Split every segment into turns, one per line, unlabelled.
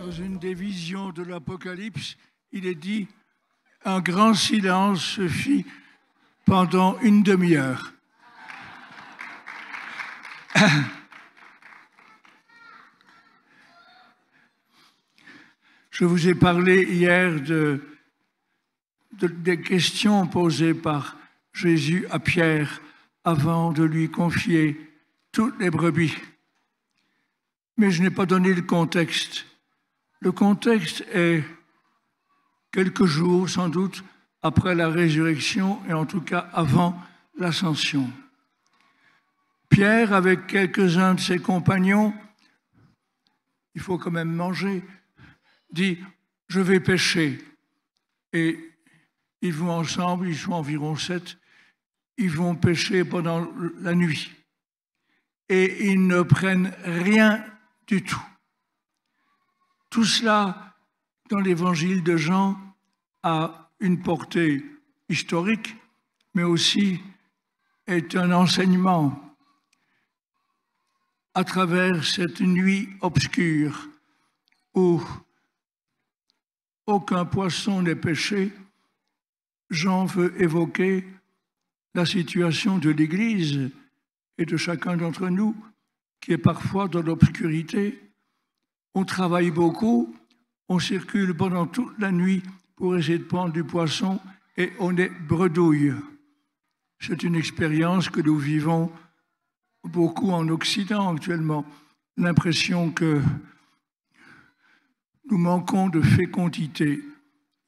Dans une des visions de l'Apocalypse, il est dit « Un grand silence se fit pendant une demi-heure. » Je vous ai parlé hier des questions posées par Jésus à Pierre avant de lui confier toutes les brebis. Mais je n'ai pas donné le contexte. Le contexte est quelques jours, sans doute, après la résurrection et en tout cas avant l'ascension. Pierre, avec quelques-uns de ses compagnons, il faut quand même manger, dit « Je vais pêcher ». Et ils vont ensemble, ils sont environ 7, ils vont pêcher pendant la nuit. Et ils ne prennent rien du tout. Tout cela, dans l'évangile de Jean, a une portée historique, mais aussi est un enseignement. À travers cette nuit obscure où aucun poisson n'est pêché, Jean veut évoquer la situation de l'Église et de chacun d'entre nous qui est parfois dans l'obscurité. On travaille beaucoup, on circule pendant toute la nuit pour essayer de prendre du poisson et on est bredouille. C'est une expérience que nous vivons beaucoup en Occident actuellement. L'impression que nous manquons de fécondité.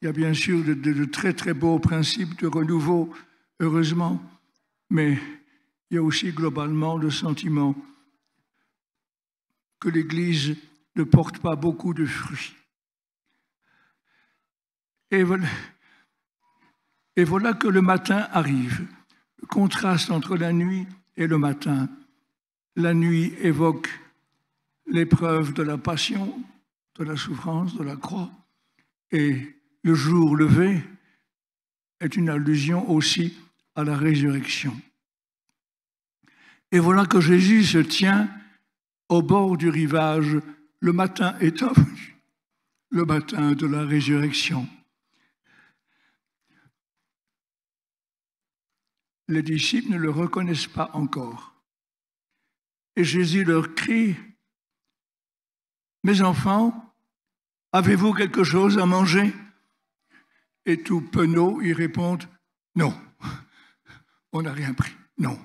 Il y a bien sûr de très très beaux principes de renouveau, heureusement, mais il y a aussi globalement le sentiment que l'Église ne porte pas beaucoup de fruits. Et voilà que le matin arrive. Le contraste entre la nuit et le matin. La nuit évoque l'épreuve de la passion, de la souffrance, de la croix. Et le jour levé est une allusion aussi à la résurrection. Et voilà que Jésus se tient au bord du rivage, le matin étant venu, le matin de la résurrection. Les disciples ne le reconnaissent pas encore. Et Jésus leur crie, « Mes enfants, avez-vous quelque chose à manger ?» Et tout penauds, ils répondent, « Non, on n'a rien pris, non. »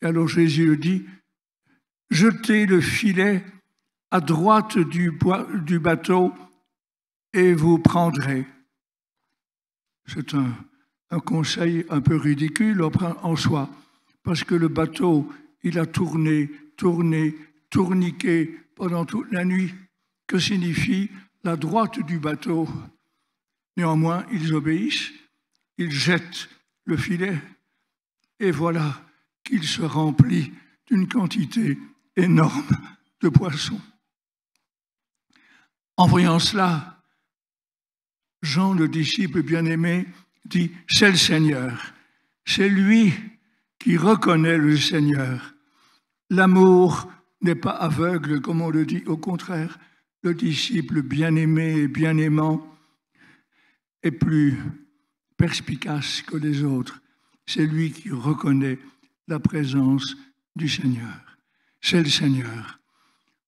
Et alors Jésus dit, « Jetez le filet à droite du bateau et vous prendrez. » C'est un conseil un peu ridicule en soi, parce que le bateau, il a tourné, tourniqué pendant toute la nuit. Que signifie la droite du bateau? Néanmoins, ils obéissent, ils jettent le filet, et voilà qu'il se remplit d'une quantité énorme de poissons. En voyant cela, Jean, le disciple bien-aimé, dit « C'est le Seigneur ». C'est lui qui reconnaît le Seigneur. L'amour n'est pas aveugle, comme on le dit. Au contraire, le disciple bien-aimé et bien-aimant est plus perspicace que les autres. C'est lui qui reconnaît la présence du Seigneur. C'est le Seigneur.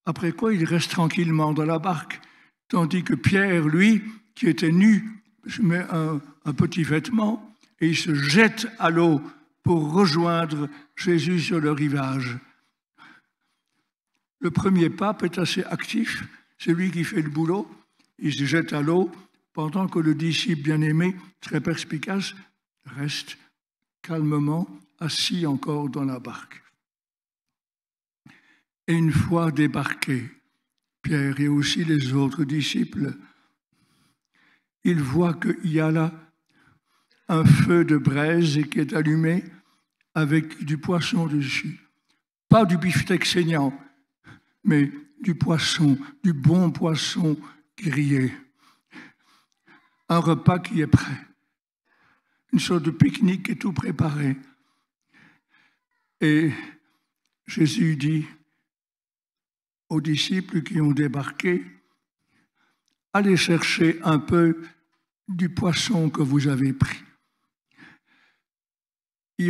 Après quoi, il reste tranquillement dans la barque, tandis que Pierre, lui, qui était nu, se met un petit vêtement et il se jette à l'eau pour rejoindre Jésus sur le rivage. Le premier pape est assez actif, c'est lui qui fait le boulot, il se jette à l'eau, pendant que le disciple bien-aimé, très perspicace, reste calmement assis encore dans la barque. Et une fois débarqués, Pierre et aussi les autres disciples, ils voient qu'il y a là un feu de braise qui est allumé avec du poisson dessus. Pas du beefsteak saignant, mais du poisson, du bon poisson grillé. Un repas qui est prêt. Une sorte de pique-nique qui est tout préparé. Et Jésus dit, aux disciples qui ont débarqué, allez chercher un peu du poisson que vous avez pris. Il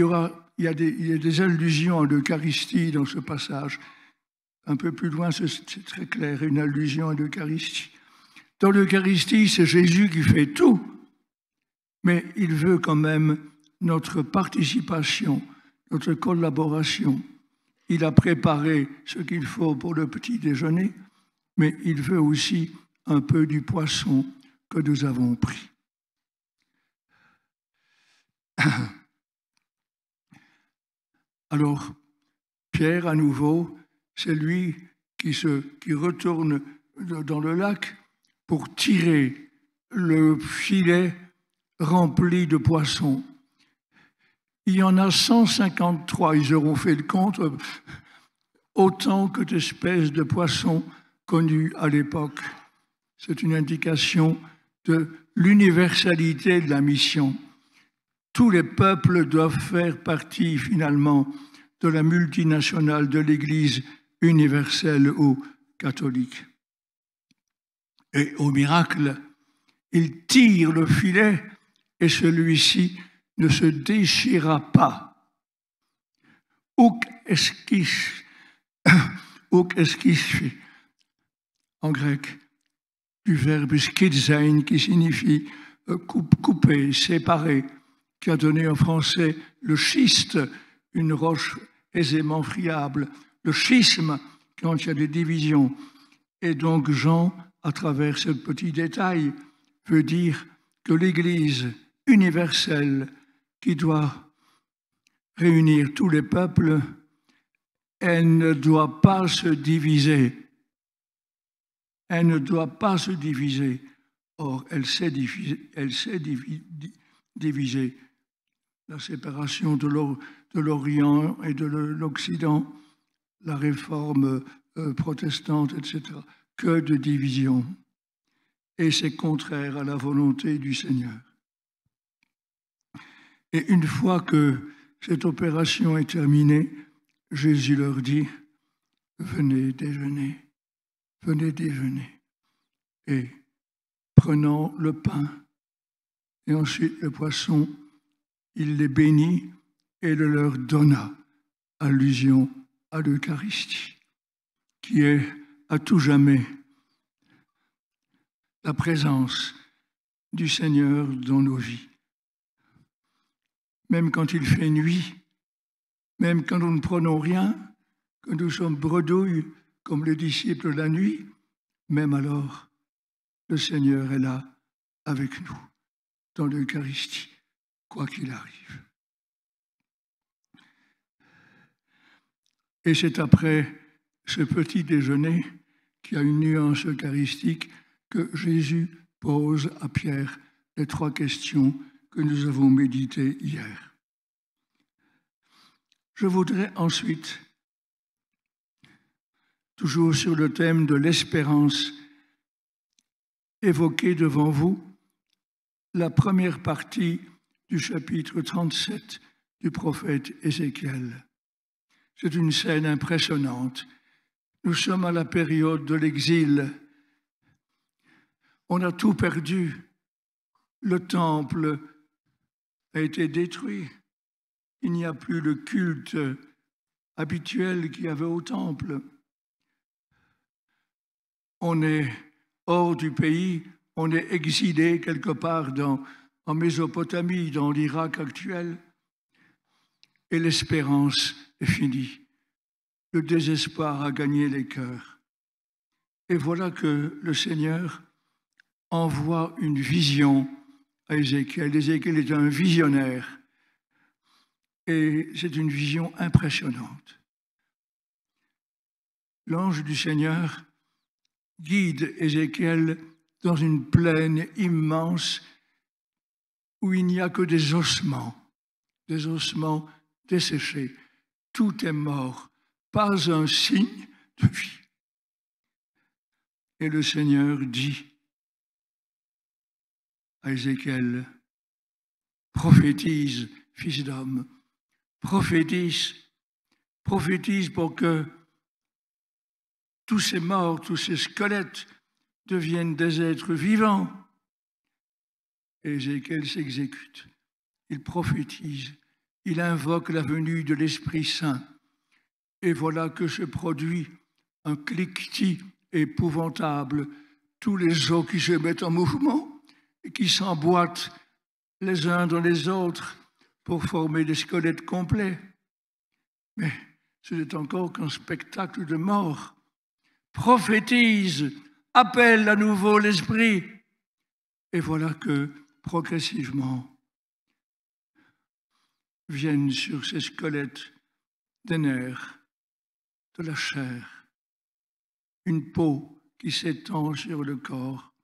y a des allusions à l'Eucharistie dans ce passage. Un peu plus loin, c'est très clair, une allusion à l'Eucharistie. Dans l'Eucharistie, c'est Jésus qui fait tout, mais il veut quand même notre participation, notre collaboration. Il a préparé ce qu'il faut pour le petit déjeuner, mais il veut aussi un peu du poisson que nous avons pris. Alors, Pierre, à nouveau, c'est lui qui retourne dans le lac pour tirer le filet rempli de poissons. Il y en a 153, ils auront fait le compte, autant que d'espèces de poissons connues à l'époque. C'est une indication de l'universalité de la mission. Tous les peuples doivent faire partie finalement de la multinationale de l'Église universelle ou catholique. Et au miracle, il tire le filet et celui-ci ne se déchira pas. Ouk eskis, en grec, du verbe skizein qui signifie couper, séparer, qui a donné en français le schiste, une roche aisément friable, le schisme, quand il y a des divisions. Et donc Jean, à travers ce petit détail, veut dire que l'Église universelle qui doit réunir tous les peuples, elle ne doit pas se diviser. Elle ne doit pas se diviser. Or, elle s'est divisée. La séparation de l'Orient et de l'Occident, la réforme protestante, etc. Que de division. Et c'est contraire à la volonté du Seigneur. Et une fois que cette opération est terminée, Jésus leur dit, venez déjeuner, venez déjeuner. Et prenant le pain et ensuite le poisson, il les bénit et le leur donna, allusion à l'Eucharistie, qui est à tout jamais la présence du Seigneur dans nos vies. Même quand il fait nuit, même quand nous ne prenons rien, que nous sommes bredouilles comme les disciples la nuit, même alors, le Seigneur est là avec nous dans l'Eucharistie, quoi qu'il arrive. Et c'est après ce petit déjeuner qui a une nuance eucharistique que Jésus pose à Pierre les 3 questions que nous avons méditées hier. Je voudrais ensuite, toujours sur le thème de l'espérance, évoquer devant vous la première partie du chapitre 37 du prophète Ézéchiel. C'est une scène impressionnante. Nous sommes à la période de l'exil. On a tout perdu. Le temple a été détruit. Il n'y a plus le culte habituel qu'il y avait au temple. On est hors du pays, on est exilé quelque part en Mésopotamie, dans l'Irak actuel, et l'espérance est finie. Le désespoir a gagné les cœurs. Et voilà que le Seigneur envoie une vision à Ézéchiel. Ézéchiel est un visionnaire. Et c'est une vision impressionnante. L'ange du Seigneur guide Ézéchiel dans une plaine immense où il n'y a que des ossements desséchés. Tout est mort, pas un signe de vie. Et le Seigneur dit à Ézéchiel, prophétise, fils d'homme, prophétise pour que tous ces morts, tous ces squelettes deviennent des êtres vivants. Et Ézéchiel s'exécute. Il prophétise, il invoque la venue de l'Esprit Saint. Et voilà que se produit un cliquetis épouvantable, tous les os qui se mettent en mouvement et qui s'emboîtent les uns dans les autres pour former des squelettes complets. Mais ce n'est encore qu'un spectacle de mort. Prophétise, appelle à nouveau l'Esprit. Et voilà que progressivement viennent sur ces squelettes des nerfs, de la chair, une peau qui s'étend sur le corps.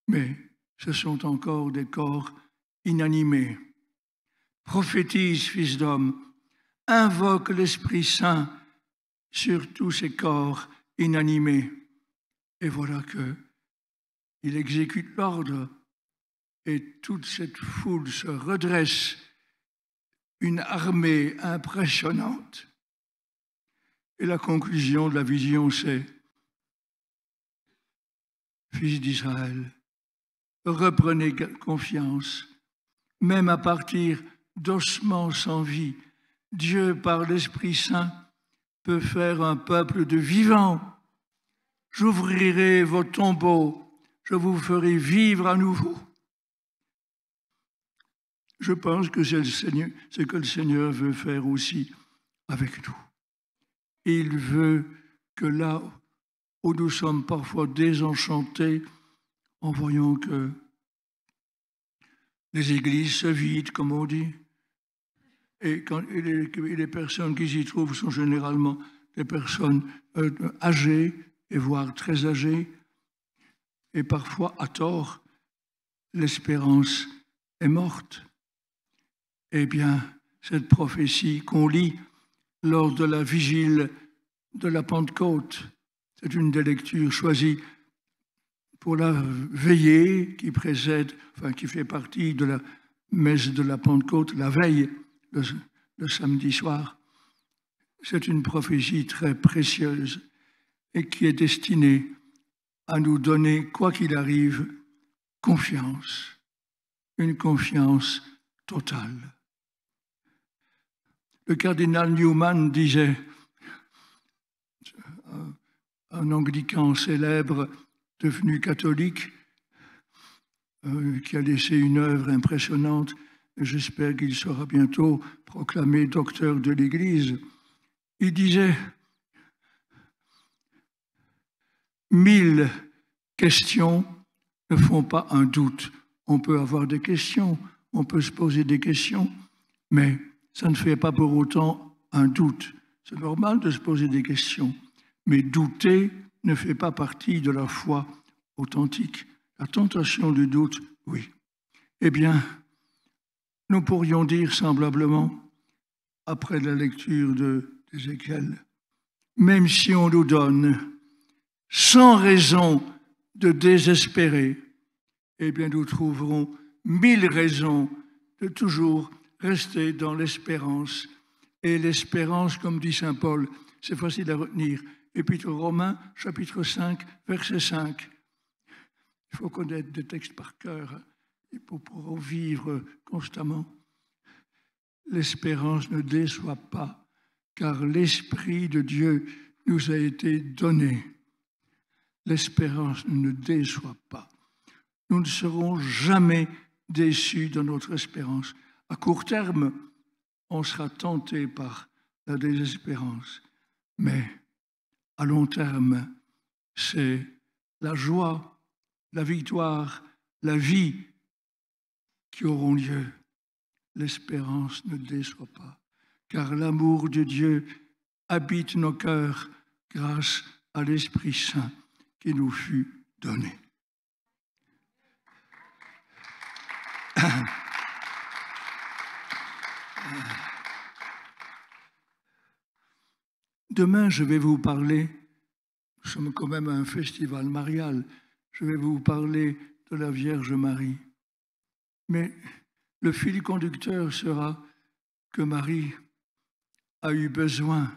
Mais ce sont encore des corps inanimés. Prophétise, fils d'homme, invoque l'Esprit Saint sur tous ces corps inanimés. Et voilà que il exécute l'ordre et toute cette foule se redresse, une armée impressionnante. Et la conclusion de la vision, c'est: Fils d'Israël, reprenez confiance, même à partir d'ossements sans vie. Dieu, par l'Esprit Saint, peut faire un peuple de vivants. J'ouvrirai vos tombeaux, je vous ferai vivre à nouveau. Je pense que c'est ce que le Seigneur veut faire aussi avec nous. Il veut que là où nous sommes parfois désenchantés en voyant que les églises se vident, comme on dit, et les personnes qui s'y trouvent sont généralement des personnes âgées, et voire très âgées, et parfois à tort, l'espérance est morte. Eh bien, cette prophétie qu'on lit lors de la vigile de la Pentecôte, c'est une des lectures choisies pour la veillée qui précède, enfin qui fait partie de la messe de la Pentecôte, la veille, le samedi soir. C'est une prophétie très précieuse et qui est destinée à nous donner, quoi qu'il arrive, confiance, une confiance totale. Le cardinal Newman disait, un anglican célèbre devenu catholique, qui a laissé une œuvre impressionnante, j'espère qu'il sera bientôt proclamé docteur de l'Église. Il disait: 1000 questions ne font pas un doute. On peut avoir des questions, on peut se poser des questions, mais ça ne fait pas pour autant un doute. C'est normal de se poser des questions, mais douter ne fait pas partie de la foi authentique. La tentation du doute, oui. Eh bien, nous pourrions dire semblablement, après la lecture d'Ézéchiel, même si on nous donne sans raison de désespérer, eh bien nous trouverons 1000 raisons de toujours rester dans l'espérance. Et l'espérance, comme dit saint Paul, c'est facile à retenir. Épître aux Romains, chapitre 5, verset 5. Il faut connaître des textes par cœur pour pouvoir vivre constamment. L'espérance ne déçoit pas, car l'Esprit de Dieu nous a été donné. L'espérance ne déçoit pas. Nous ne serons jamais déçus de notre espérance. À court terme, on sera tenté par la désespérance, mais à long terme, c'est la joie, la victoire, la vie qui auront lieu. L'espérance ne déçoit pas, car l'amour de Dieu habite nos cœurs grâce à l'Esprit Saint qui nous fut donné. Demain, je vais vous parler, nous sommes quand même à un festival marial, je vais vous parler de la Vierge Marie. Mais le fil conducteur sera que Marie a eu besoin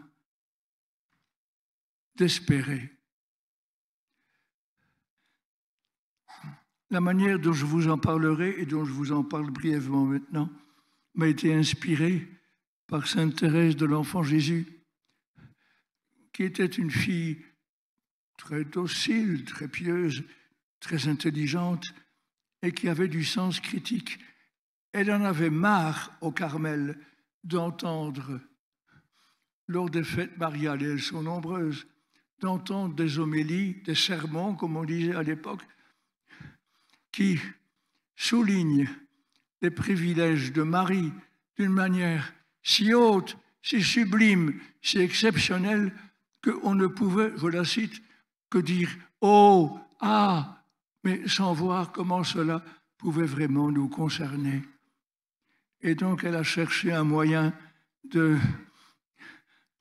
d'espérer. La manière dont je vous en parlerai et dont je vous en parle brièvement maintenant m'a été inspirée par Sainte Thérèse de l'Enfant Jésus, qui était une fille très docile, très pieuse, très intelligente et qui avait du sens critique. Elle en avait marre au Carmel d'entendre, lors des fêtes mariales, et elles sont nombreuses, d'entendre des homélies, des sermons, comme on disait à l'époque, qui soulignent les privilèges de Marie d'une manière si haute, si sublime, si exceptionnelle, qu'on ne pouvait, je la cite, que dire « Oh, ah », mais sans voir comment cela pouvait vraiment nous concerner. Et donc, elle a cherché un moyen de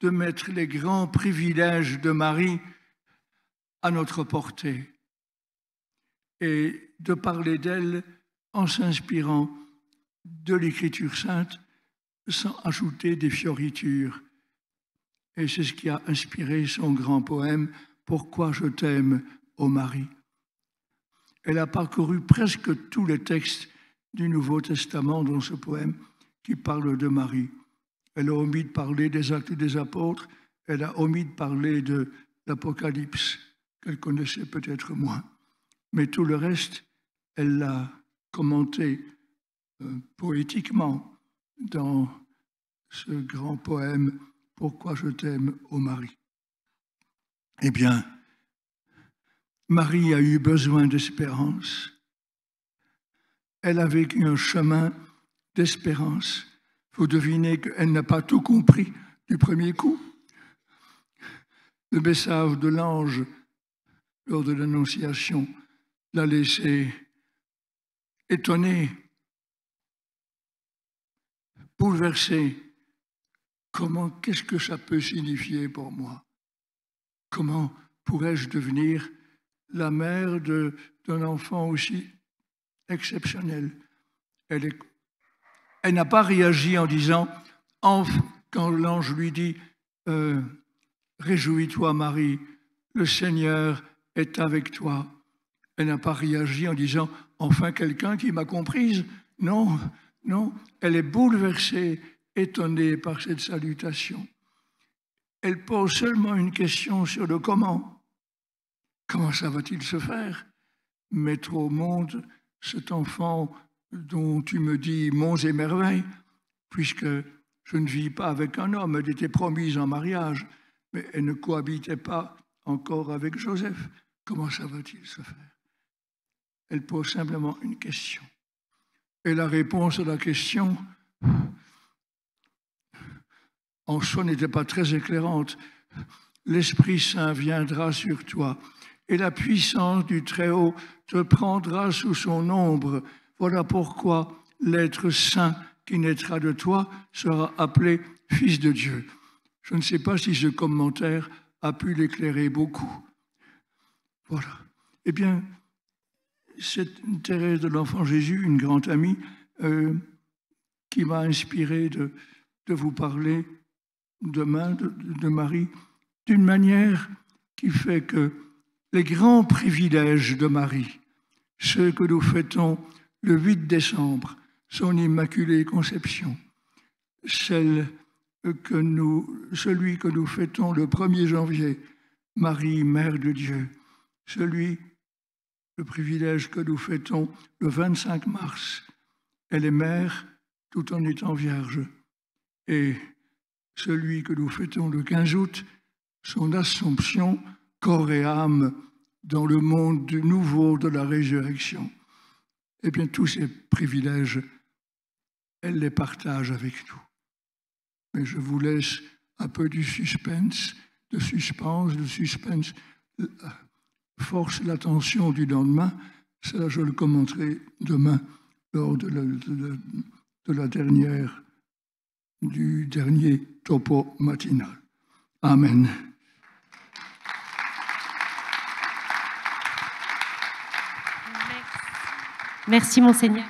mettre les grands privilèges de Marie à notre portée et de parler d'elle en s'inspirant de l'Écriture sainte sans ajouter des fioritures. Et c'est ce qui a inspiré son grand poème « Pourquoi je t'aime, ô Marie ». Elle a parcouru presque tous les textes du Nouveau Testament dans ce poème qui parle de Marie. Elle a omis de parler des Actes des Apôtres, elle a omis de parler de l'Apocalypse, qu'elle connaissait peut-être moins. Mais tout le reste, elle l'a commenté poétiquement dans ce grand poème « Pourquoi je t'aime, ô Marie ». Eh bien, Marie a eu besoin d'espérance. Elle a vécu un chemin d'espérance. Il faut deviner qu'elle n'a pas tout compris du premier coup. Le message de l'ange lors de l'Annonciation l'a laissé étonné, bouleversé. Qu'est-ce que ça peut signifier pour moi? Comment pourrais-je devenir la mère d'un enfant aussi exceptionnel? Elle n'a pas réagi en disant, quand l'ange lui dit « Réjouis-toi Marie, le Seigneur est avec toi ». Elle n'a pas réagi en disant « Enfin quelqu'un qui m'a comprise ». Non, non, elle est bouleversée, étonnée par cette salutation. Elle pose seulement une question sur le comment. Comment ça va-t-il se faire? Mettre au monde cet enfant dont tu me dis monts et merveilles, puisque je ne vis pas avec un homme, elle était promise en mariage, mais elle ne cohabitait pas encore avec Joseph. Comment ça va-t-il se faire? Elle pose simplement une question. Et la réponse à la question, en soi, n'était pas très éclairante. L'Esprit Saint viendra sur toi et la puissance du Très-Haut te prendra sous son ombre. Voilà pourquoi l'être saint qui naîtra de toi sera appelé Fils de Dieu. Je ne sais pas si ce commentaire a pu l'éclairer beaucoup. Voilà. Eh bien, c'est Thérèse de l'Enfant Jésus, une grande amie, qui m'a inspiré de vous parler demain de Marie, d'une manière qui fait que les grands privilèges de Marie, ceux que nous fêtons le 8 décembre, son Immaculée Conception, celui que nous fêtons le 1er janvier, Marie, Mère de Dieu, le privilège que nous fêtons le 25 mars, elle est mère tout en étant vierge, et celui que nous fêtons le 15 août, son Assomption, corps et âme, dans le monde nouveau de la résurrection. Eh bien, tous ces privilèges, elle les partage avec nous. Mais je vous laisse un peu du suspense, de suspense, force l'attention du lendemain. Ça, je le commenterai demain lors du dernier topo matinal. Amen.
Merci, Monseigneur.